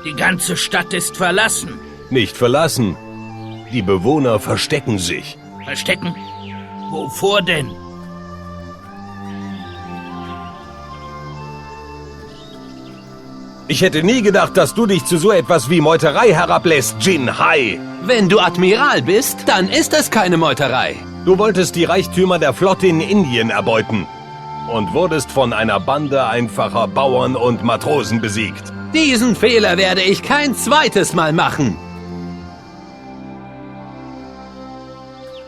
Die ganze Stadt ist verlassen. Nicht verlassen. Die Bewohner verstecken sich. Verstecken? Wovor denn? Ich hätte nie gedacht, dass du dich zu so etwas wie Meuterei herablässt, Jin Hai. Wenn du Admiral bist, dann ist es keine Meuterei. Du wolltest die Reichtümer der Flotte in Indien erbeuten und wurdest von einer Bande einfacher Bauern und Matrosen besiegt. Diesen Fehler werde ich kein zweites Mal machen.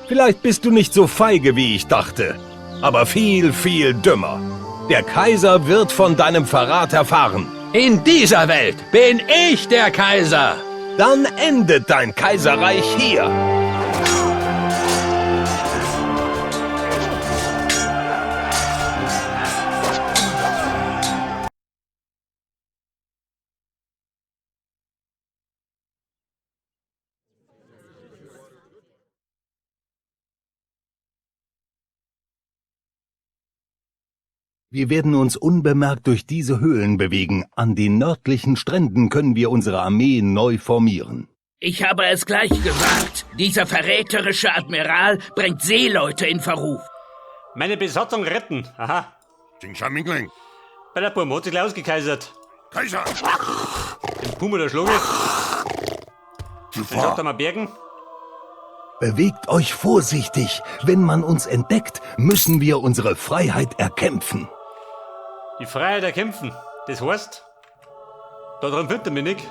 Vielleicht bist du nicht so feige, wie ich dachte, aber viel, viel dümmer. Der Kaiser wird von deinem Verrat erfahren. In dieser Welt bin ich der Kaiser. Dann endet dein Kaiserreich hier. Wir werden uns unbemerkt durch diese Höhlen bewegen. An den nördlichen Stränden können wir unsere Armee neu formieren. Ich habe es gleich gesagt. Dieser verräterische Admiral bringt Seeleute in Verruf. Meine Besatzung retten. Aha. Bei der Puma hat sich gleich ausgekaisert. Kaiser! Den Puma der Schlange. Den sagt er mal bergen. Bewegt euch vorsichtig. Wenn man uns entdeckt, müssen wir unsere Freiheit erkämpfen. Die Freiheit erkämpfen. Das heißt, da dran findet er mich nicht.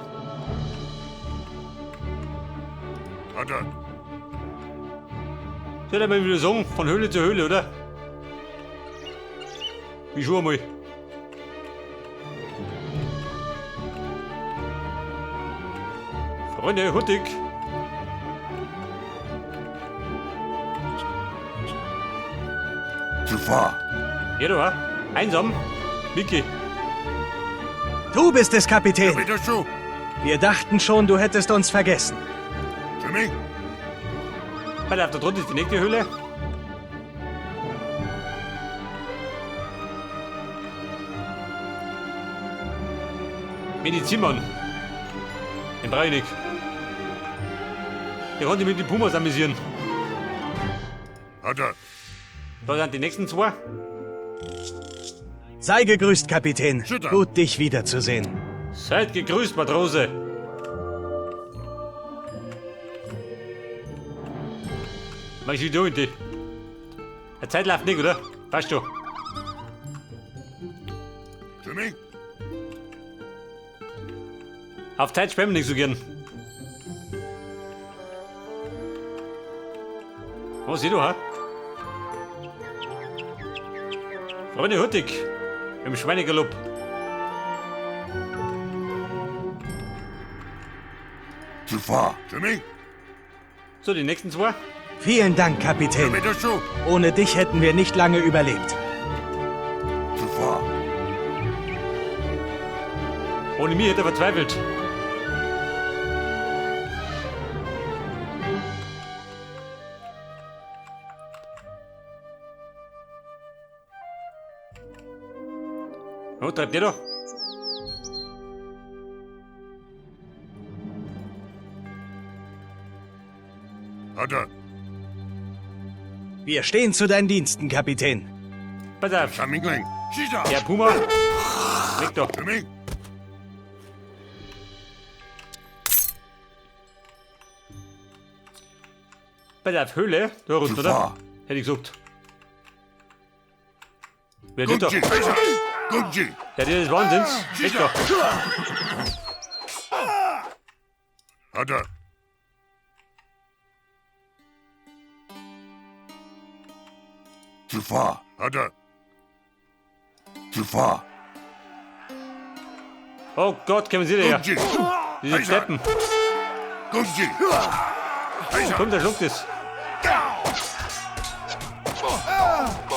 Soll er mal wieder sagen, von Höhle zu Höhle, oder? Wie schon einmal. Freunde, huttig. Ja, du, einsam. Vicky. Du bist es, Kapitän. Bitte schon. Wir dachten schon, du hättest uns vergessen. Jimmy? Warte, auf der drunten ist die nächste Höhle. Medizinmann. Den brauche ich nicht. Der kann sich mit den Pumas amüsieren. Hat er. Da sind die nächsten zwei. Sei gegrüßt, Kapitän. Schütter. Gut, dich wiederzusehen. Seid gegrüßt, Matrose. Was ist da hinten? Die Zeit läuft nicht, oder? Weißt du? Jimmy? Auf Zeit sperren wir nicht so gern. Was siehst du, ha? Freunde, huttig. Im Schweinegalopp. Jimmy? So, die nächsten zwei. Vielen Dank, Kapitän. Bitte schon. Ohne dich hätten wir nicht lange überlebt. Ohne mich hätte er verzweifelt. Wo treibt ihr da? Hat er. Wir stehen zu deinen Diensten, Kapitän. Pass auf, Schamingling. Schießer. der Puma. Weg da. Jimmy? Pass auf, Höhle. Da runter, oder? Hätte ich gesagt. Wer ist da? Gunji. Kaiser. Gunji. Der des Wahnsinns. Weg da. Hat er. Hat er. Oh Gott, kommen Sie her. Gunji. Diese Steppen. Gunji. Kaiser. Komm, der schluckt es.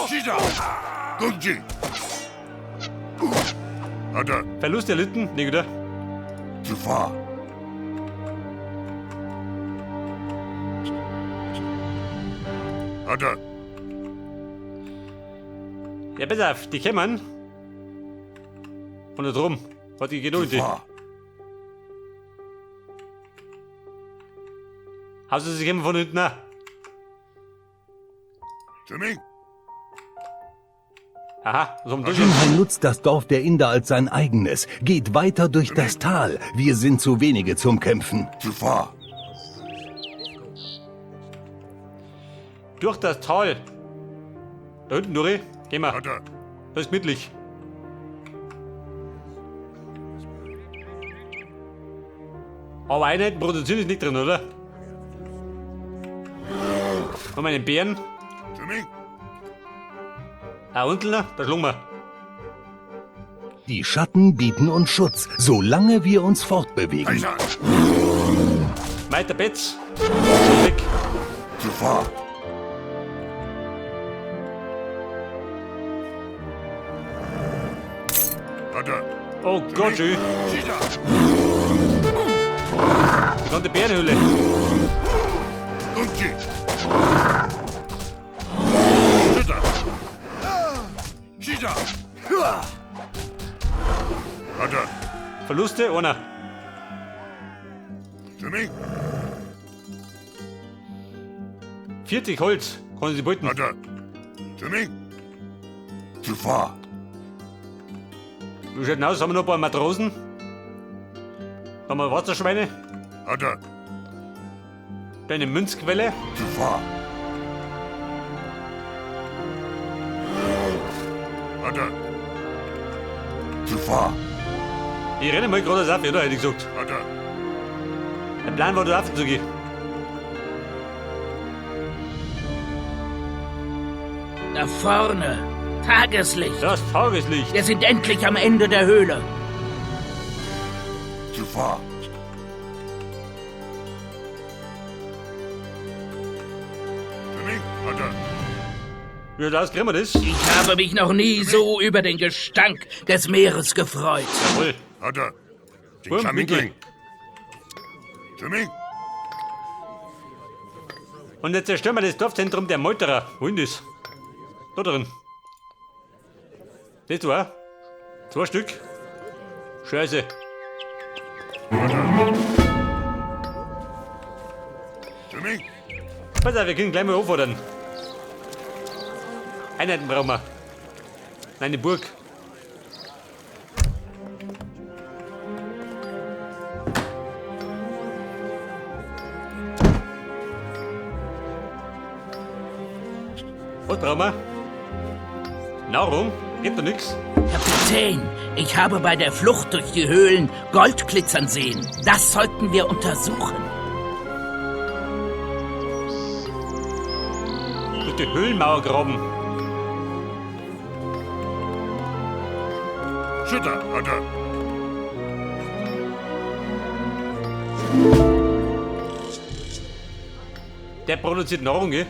Schießer. Gunji. Hat er. Verlust erlitten? Nicht, oder? Hat er. Ja, pass auf, die kommen. Und da drum. Warte, ich geh noch in die. Hauptsache, sie kommen von hinten an. Jimmy, Aha, so ein Durch. Shinhai nutzt das Dorf der Inder als sein eigenes, geht weiter durch das Tal. Wir sind zu wenige zum Kämpfen. zu far. Durch das Tal. Da hinten durch. Gehen wir. Hat er. Das ist gemütlich. Aber Einheiten produzieren ist nicht drin, oder? Haben wir einen Bären? Jimmy, Unten, da schlungen wir. Die Schatten bieten uns Schutz, solange wir uns fortbewegen. Kaiser, Weiter Betz. Weg. zu far. Hat er. Oh Gott, schön. Schießer, Die ganze Bärenhöhle. Gunji. Schütter. Schießer. Hat er. Verluste, einer. Jimmy, 40 Holz. Können Sie beuten. hat er. Jimmy, zu far. Wie schaut denn aus? Haben wir noch ein paar Matrosen? Haben wir Wasserschweine? Hat er. Eine Münzquelle? Zu far. Hat er. Zu far. Ich renne mal gerade auf, oder? Hätte ich gesagt. Hat er. Der Plan war, da aufzugehen. Da vorne. Tageslicht. Das Tageslicht. Wir sind endlich am Ende der Höhle. Zu far. Jimmy, hat er. Wie schaut aus, kriegen wir das? Ich habe mich noch nie so über den Gestank des Meeres gefreut. Jawohl. Hat er. Boom, Winkel. Jimmy, Und jetzt zerstören wir das Dorfzentrum der Meuterer. Wohin das? Da drin. Das war 2 Stück. Scheiße. Jimmy, Pass auf, wir können gleich mal auffordern. Einheiten brauchen wir. Nein, eine Burg. Was brauchen wir? Nahrung? Gibt doch nichts. Kapitän, ich habe bei der Flucht durch die Höhlen Gold glitzern sehen. Das sollten wir untersuchen. Durch die Höhlenmauer graben. Schütter, hat er. Der produziert Nahrung, gell?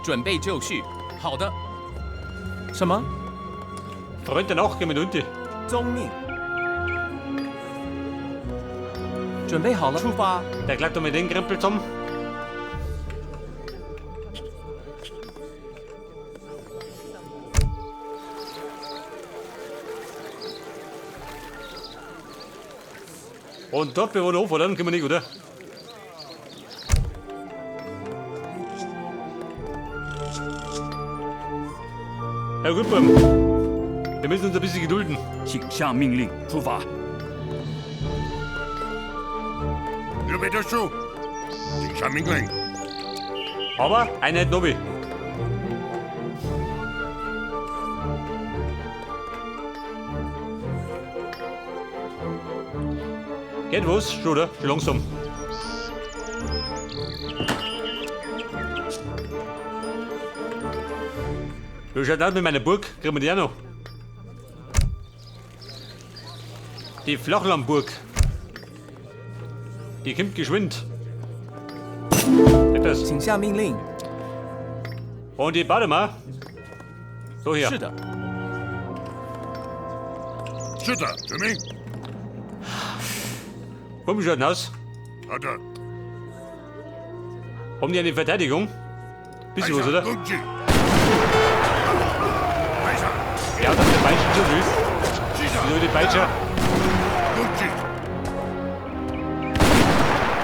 准备就绪。好的。什么？ Freund danach, gehen wir unten. 遵命。准备好了，出发。 Der klappt doch mit den Krempel zusammen. Und dort bewohnen auf, oder? Dann können wir nicht, oder? Herr Rüppam, wir müssen uns ein bisschen gedulden. 请下命令，出发。 Ihr weiter zu. Ich kann mich gleich. Aber Einheit Nobi. Geht was? Schon, oder? Schon langsam. Wie schaut aus mit meiner Burg? Kriegen wir die auch noch? Die Flachlandburg. Die kommt geschwind. Sag das. 请下命令。 Und die bauen wir. So hier. 是的。 Schütter, Jimmy, Wie schaut denn aus? hat er. Haben die eine Verteidigung? Bisschen was, oder? Gunji. Ja, das ist der Peitsche zu viel. Schießer, Wieso die Peitsche? Gunji.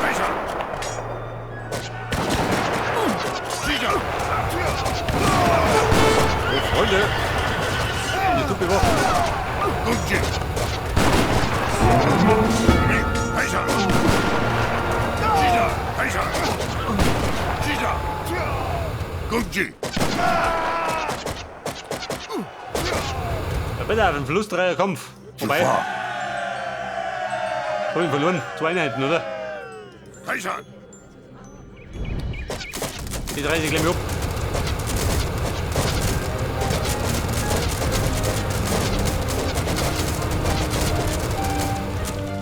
Kaiser, bewacht. Gucci. Kaiser. Caesar. Kaiser. Caesar. Gucci. Ja, bitte, ein verlustreicher Kampf. Vorbei. Hab ihn verloren. 2 Einheiten, oder? Kaiser. Die 30 gleich ab.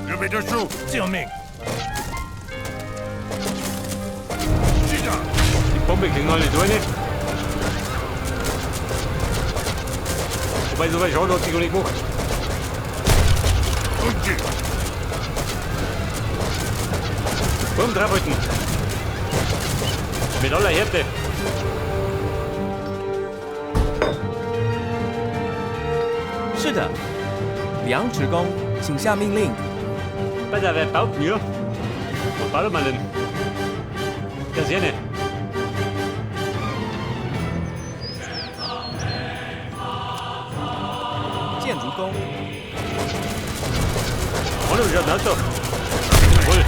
Du bist doch schon. 救命！ Caesar. Die Bombe kriegen alle durch. Wobei, so weit Schaden hat sich gar nicht gemacht. Gucci. Komm, draufhalten. Mit aller Härte.是的，梁职工，请下命令。 Alter, wer baut mir? Was baut man denn? Kaserne. Genugong. Ohne mich hat doch. Voll.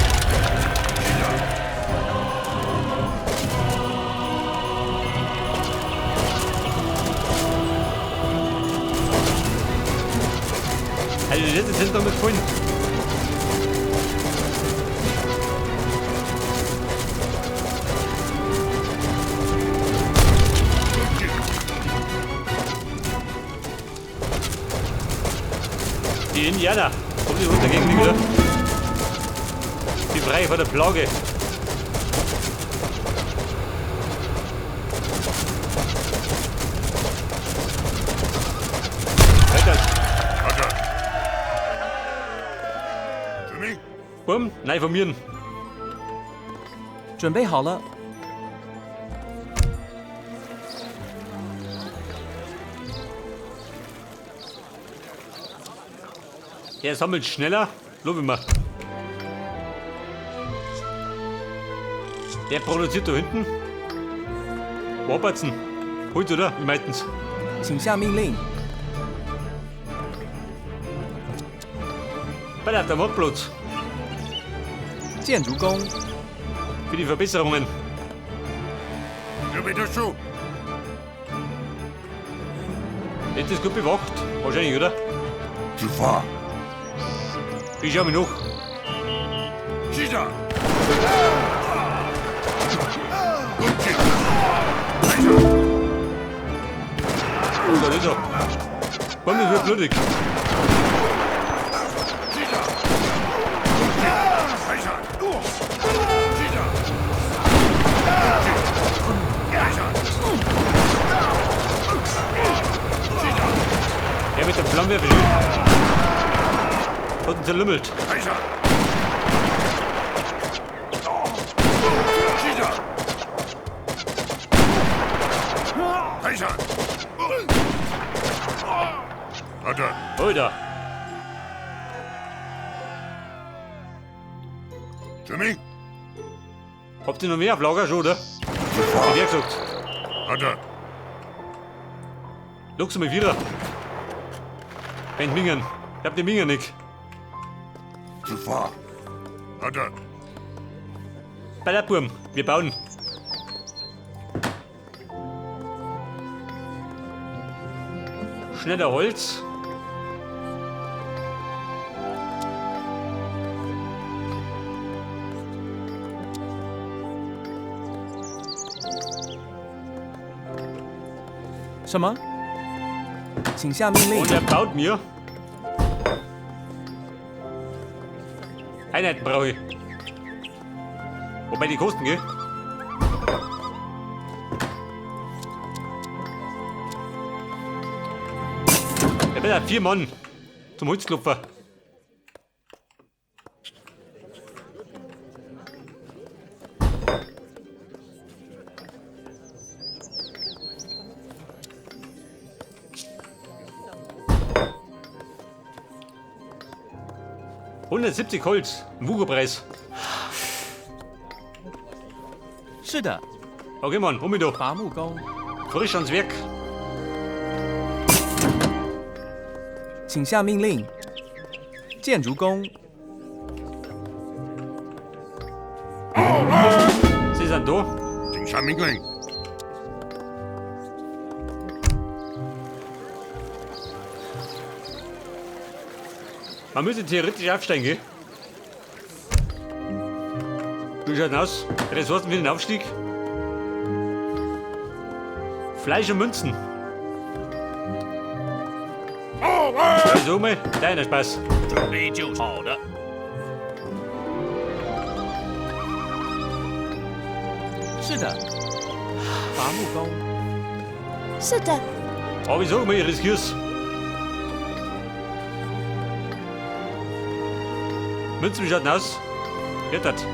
Also die letzten sind damit voll. Die Indianer, kommen die runter gegen die wieder. Die frei vor der Plage. Weiter. Vater. Für mich? Bumm, nein formieren. 准备好了， Er sammelt schneller. Lob ich mal. Der produziert da hinten. Warpertzen. Holt oder? Wie meintens? 请下命令。 Bei der Wortplatz. 建筑工， Für die Verbesserungen. Du bist doch schon. Ist das gut bewacht? Wahrscheinlich, oder? Zu fahr. Ich schau mich noch. Caesar. Gucci. Kaiser. Oh, da ist er. Komm, das wird blutig. Caesar. Gucci. Kaiser. Caesar. Gucci. Kaiser. Caesar. Er mit dem Flammenwerfer. Hat ihn zerlümmelt. Kaiser. Caesar. Kaiser. Vater. Alter. Für mich? Habt ihr noch mehr auf Lager schon, oder? Wie der gesagt. Vater. Luchs mal wieder. Bent Mingern. Ich hab den Mingern nicht. Zu fahr. Vater. Bei der Burm. Wir bauen. Schneller Holz. 什么？请下命令 Und。er baut mir. Einheiten brauche ich. Wobei die kosten, gell? Er will 4 Mann zum Holzklopfer. $170 Holz, ein Wucherpreis. 是的， Okay, Mann, um mich doch. 伐木工， Frisch ans Werk. 请下命令。建筑工， Sie sind da. 请下命令。 Man müsste theoretisch aufsteigen, gell? Wie schaut denn aus? Ressourcen für den Aufstieg? Fleisch und Münzen. Also mal, deiner Spaß. 准备就绪。好的。是的。伐木工，是的， Aber wieso immer, ich riskier's. Münzen, wie schaut denn aus? Geht das?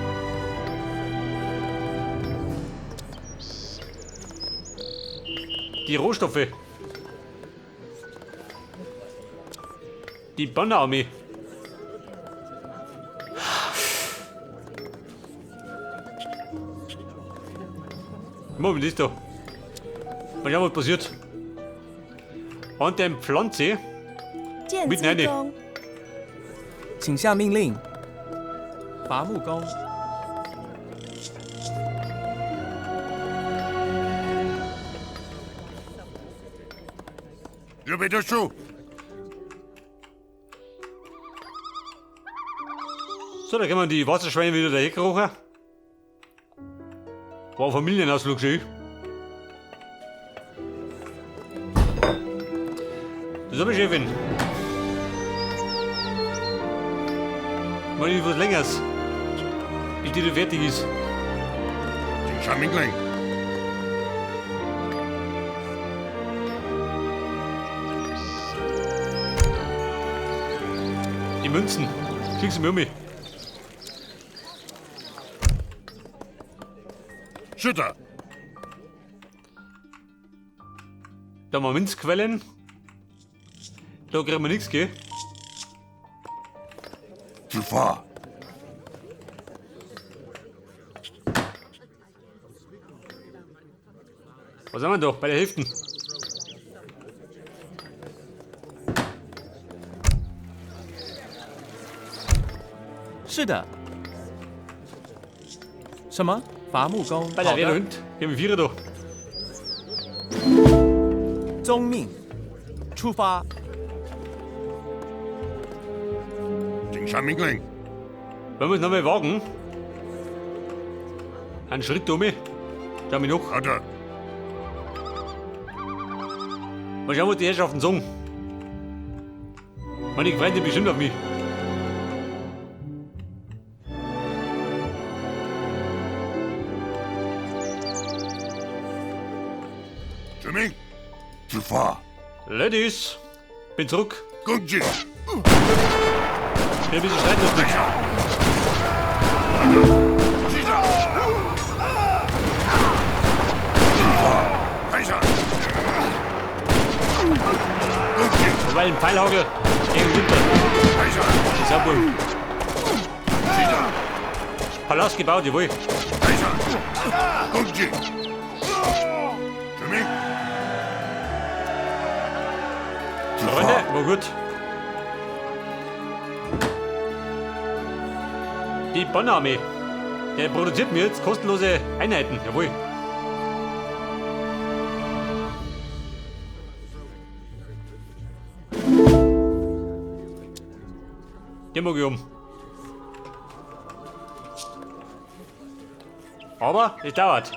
Die Rohstoffe. Die Bonnerarmee. Moment, ist da. Mal schauen, was passiert. An der Pflanze 建 Mit 筑 Nanny. 工， 请下命令。伐木工， 准备就绪。 So, da können wir die Wasserschweine wieder da wegkochen. War ein Familienausflug schön. Das habe ich, Chefin. Mal nicht was Längeres. Bis die fertig ist. 请下命令。 Die Münzen. Schick sie mir um. 是的， Da haben wir Münzquellen. Da kriegen wir nichts, gell? 出发。 Was haben wir da? Bei der Hälfte. 是的。什么？伐木工？ Bei der Rede Hund. Gehen wir Vierer da. 遵命，出发。 请下命令。 Wollen wir es nochmal wagen? Einen Schritt um. Schau mich noch. 好的， Mal schauen, was die Herrschaften sagen. Meine freuen sich bestimmt auf mich.准备，出发。 Ladies, bin zurück. 攻击， Bin ein bisschen streitlustig. 击掌，开上，攻击， Weil ein Pfeilhagel gegen Winter. 开上， Sehr wohl. 击掌， Palast gebaut, jawohl. 开上，攻击，准备，出 Freunde, 发。 war gut. Die Bonnerarmee. Der produziert mir jetzt kostenlose Einheiten, jawohl. Den mag ich um. Aber es dauert.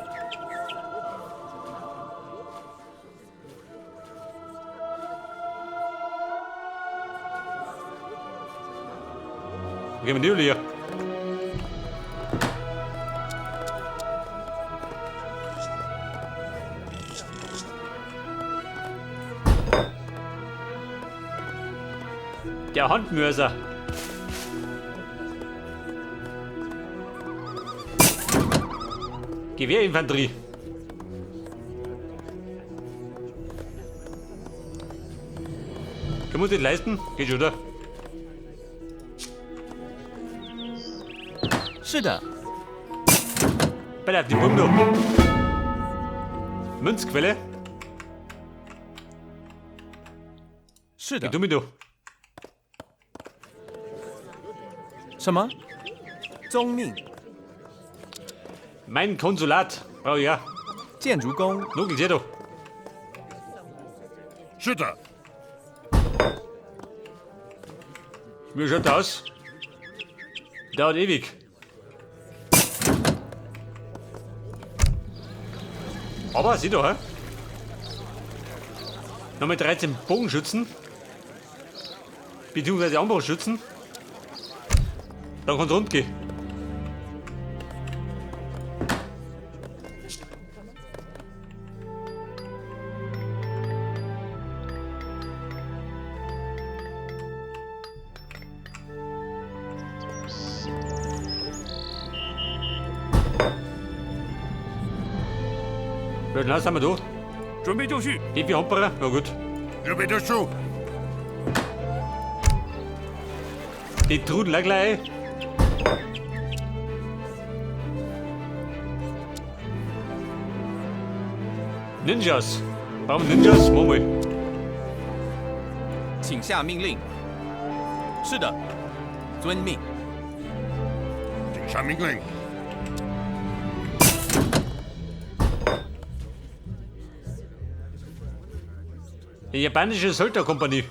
Wo gehen wir denn hier? Der Handmörser. Gewehrinfanterie. Können wir uns das leisten? Geht schon, oder? 是的。 Bleib die Bombe da. Münzquelle. 是的 Geh。du mit da. 什么？宗命。 Mein Konsulat. Oh ja. 建筑工。 Look, ich seh doch. 是的， Wie schaut das aus? Dauert ewig. Aber, sieh doch, hä? Nochmal 13 Bogenschützen. Beziehungsweise Anbauschützen. Dann kann's rund gehen. Wie schnell sind wir da? 准备就绪。 Die 4 Hamperer? Ja gut. 准备读书。 Die Trudel auch gleich. Ninjas. Brauchen wir Ninjas? Machen wir. 请下命令。是的，遵命。请下命令。 Die japanische Söldnerkompanie.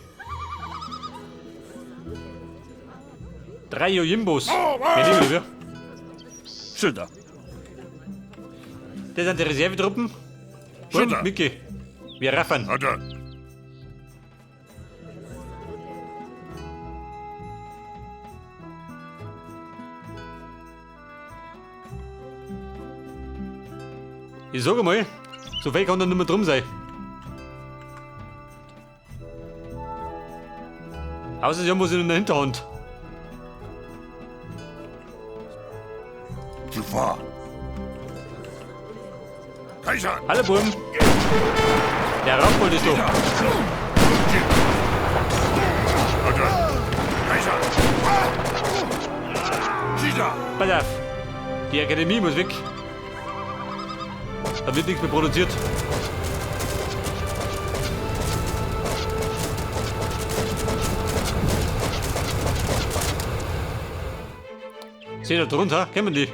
3 Yojimbos. Wer nehmen wir? 是的， Das sind die Reservetruppen. Schütter. Und Mickey. Wir raffern. 好的， Ich sag mal, so viel kann da nicht mehr drum sein. Außer sie haben was in der Hinterhand. Gefahr. Kaiser. Hallo Buben. Der Raubbold ist da. Warte. Kaiser. Schießer. Pass auf. Die Akademie muss weg. Da wird nichts mehr produziert. Seht ihr drunter? Kennen die?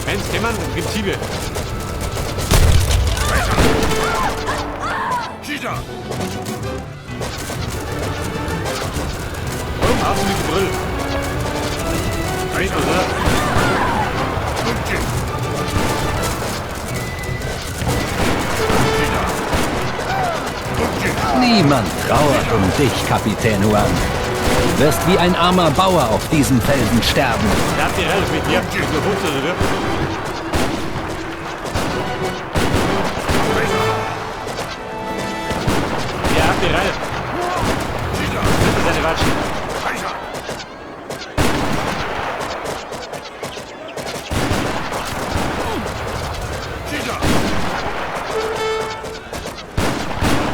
Eins kennen, dann gibt's Hiebe. Schießer. Und auf mit dem Grill. Weiß was, oder? Niemand trauert um dich, Kapitän Huang. Du wirst wie ein armer Bauer auf diesem Felsen sterben. Der hat die Ralf mit dir. Ist nur 15, oder? Der hat die Ralf. Das ist eine Watschen.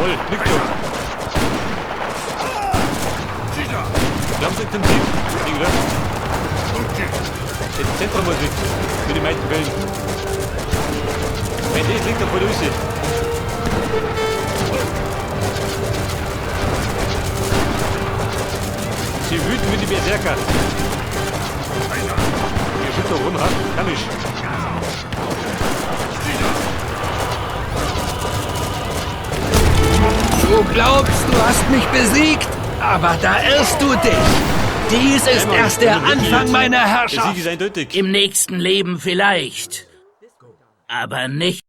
Jawohl, nick doch. Ganz intensiv. Ding, oder? Das Zentrum muss weg. Mit den meisten Fällen. Wenn das liegt, dann voll raus. Sie wüten wie die Berserker. Ihr schüttet doch rum, ha? Kann ich. Du glaubst, du hast mich besiegt, aber da irrst du dich. Dies ist erst der Anfang meiner Der Sieg Herrschaft. ist eindeutig. Im nächsten Leben vielleicht, aber nicht.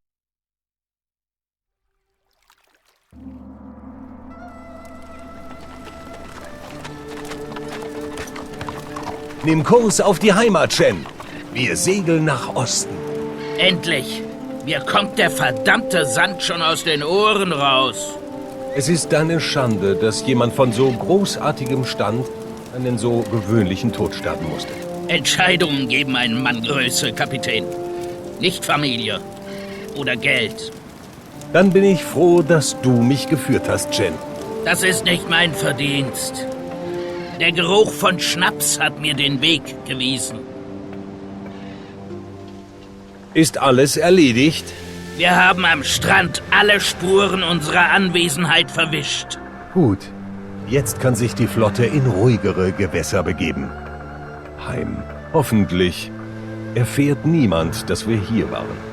Nimm Kurs auf die Heimat, Shen. Wir segeln nach Osten. Endlich. Mir kommt der verdammte Sand schon aus den Ohren raus. Es ist eine Schande, dass jemand von so großartigem Stand einen so gewöhnlichen Tod sterben musste. Entscheidungen geben einem Mann Größe, Kapitän. Nicht Familie oder Geld. Dann bin ich froh, dass du mich geführt hast, Shen. Das ist nicht mein Verdienst. Der Geruch von Schnaps hat mir den Weg gewiesen. Ist alles erledigt? Wir haben am Strand alle Spuren unserer Anwesenheit verwischt. Gut. Jetzt kann sich die Flotte in ruhigere Gewässer begeben. Heim. Hoffentlich erfährt niemand, dass wir hier waren.